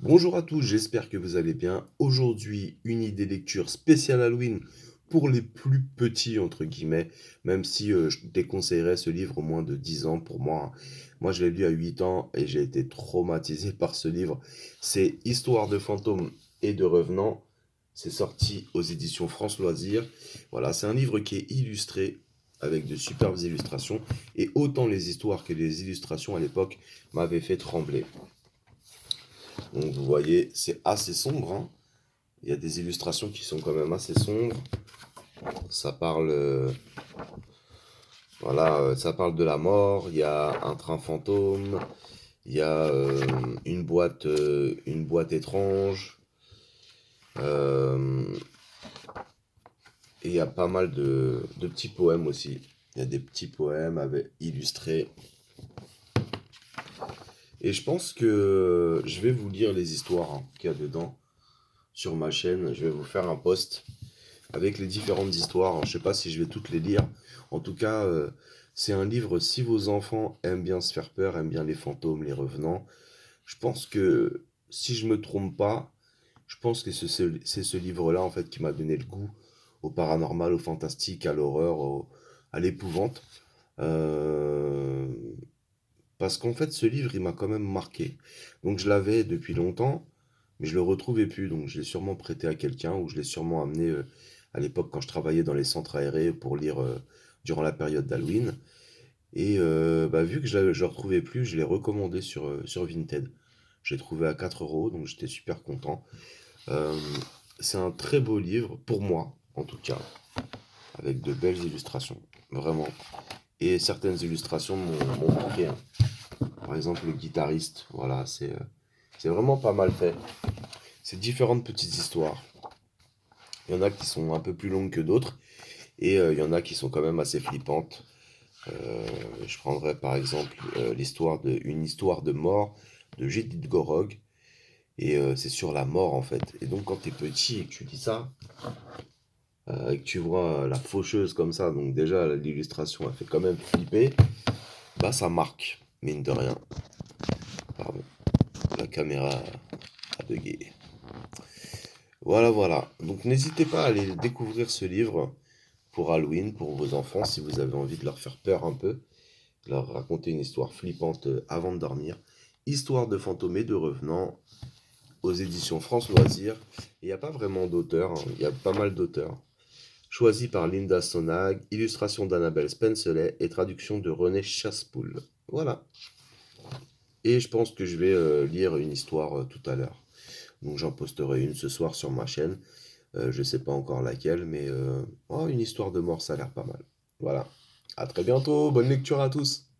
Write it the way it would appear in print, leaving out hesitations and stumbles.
Bonjour à tous, j'espère que vous allez bien. Aujourd'hui, une idée lecture spéciale Halloween pour les plus petits, entre guillemets, même si je déconseillerais ce livre au moins de 10 ans pour moi. Moi, je l'ai lu à 8 ans et j'ai été traumatisé par ce livre. C'est Histoire de fantômes et de revenants. C'est sorti aux éditions France Loisirs. Voilà, c'est un livre qui est illustré avec de superbes illustrations. Et autant les histoires que les illustrations à l'époque m'avaient fait trembler. Donc vous voyez, c'est assez sombre, hein. Il y a des illustrations qui sont quand même assez sombres. Ça parle, voilà, ça parle de la mort. Il y a un train fantôme. Il y a une boîte étrange. euh, et il y a pas mal de petits poèmes aussi. Il y a des petits poèmes illustrés. Et je pense que je vais vous lire les histoires qu'il y a dedans sur ma chaîne. Je vais vous faire un post avec les différentes histoires. Alors, je sais pas si je vais toutes les lire. En tout cas, c'est un livre, si vos enfants aiment bien se faire peur, aiment bien les fantômes, les revenants, je pense que, si je me trompe pas, je pense que c'est ce livre-là, en fait, qui m'a donné le goût au paranormal, au fantastique, à l'horreur, à l'épouvante. Euh, Parce qu'en fait, ce livre, il m'a quand même marqué. Donc, je l'avais depuis longtemps, mais je le retrouvais plus. Donc, je l'ai sûrement prêté à quelqu'un ou je l'ai sûrement amené à l'époque quand je travaillais dans les centres aérés pour lire durant la période d'Halloween. Et bah, vu que je le retrouvais plus, je l'ai recommandé sur Vinted. Je l'ai trouvé à 4 euros, donc j'étais super content. Euh, c'est un très beau livre, pour moi en tout cas, avec de belles illustrations, vraiment. Et certaines illustrations m'ont marqué, hein. Par exemple, le guitariste, voilà, c'est vraiment pas mal fait. C'est différentes petites histoires. Il y en a qui sont un peu plus longues que d'autres, et il y en a qui sont quand même assez flippantes. Euh, je prendrais par exemple une histoire de mort de Judith Gorog, et c'est sur la mort en fait. Et donc quand t'es petit et que tu lis ça, et que tu vois la faucheuse comme ça, donc déjà l'illustration elle fait quand même flipper, bah ça marque, mine de rien. Pardon, la caméra a bugué. Voilà, voilà. Donc n'hésitez pas à aller découvrir ce livre pour Halloween, pour vos enfants, si vous avez envie de leur faire peur un peu, de leur raconter une histoire flippante avant de dormir. Histoire de fantômes et de revenants aux éditions France Loisirs. Il n'y a pas vraiment d'auteur, hein, il y a pas mal d'auteurs. Choisi par Linda Sonag, illustration d'Annabelle Spencelet et traduction de René Chaspoul. Voilà. Et je pense que je vais lire une histoire tout à l'heure. Donc j'en posterai une ce soir sur ma chaîne. Je sais pas encore laquelle, mais oh, une histoire de mort, ça a l'air pas mal. Voilà. À très bientôt. Bonne lecture à tous.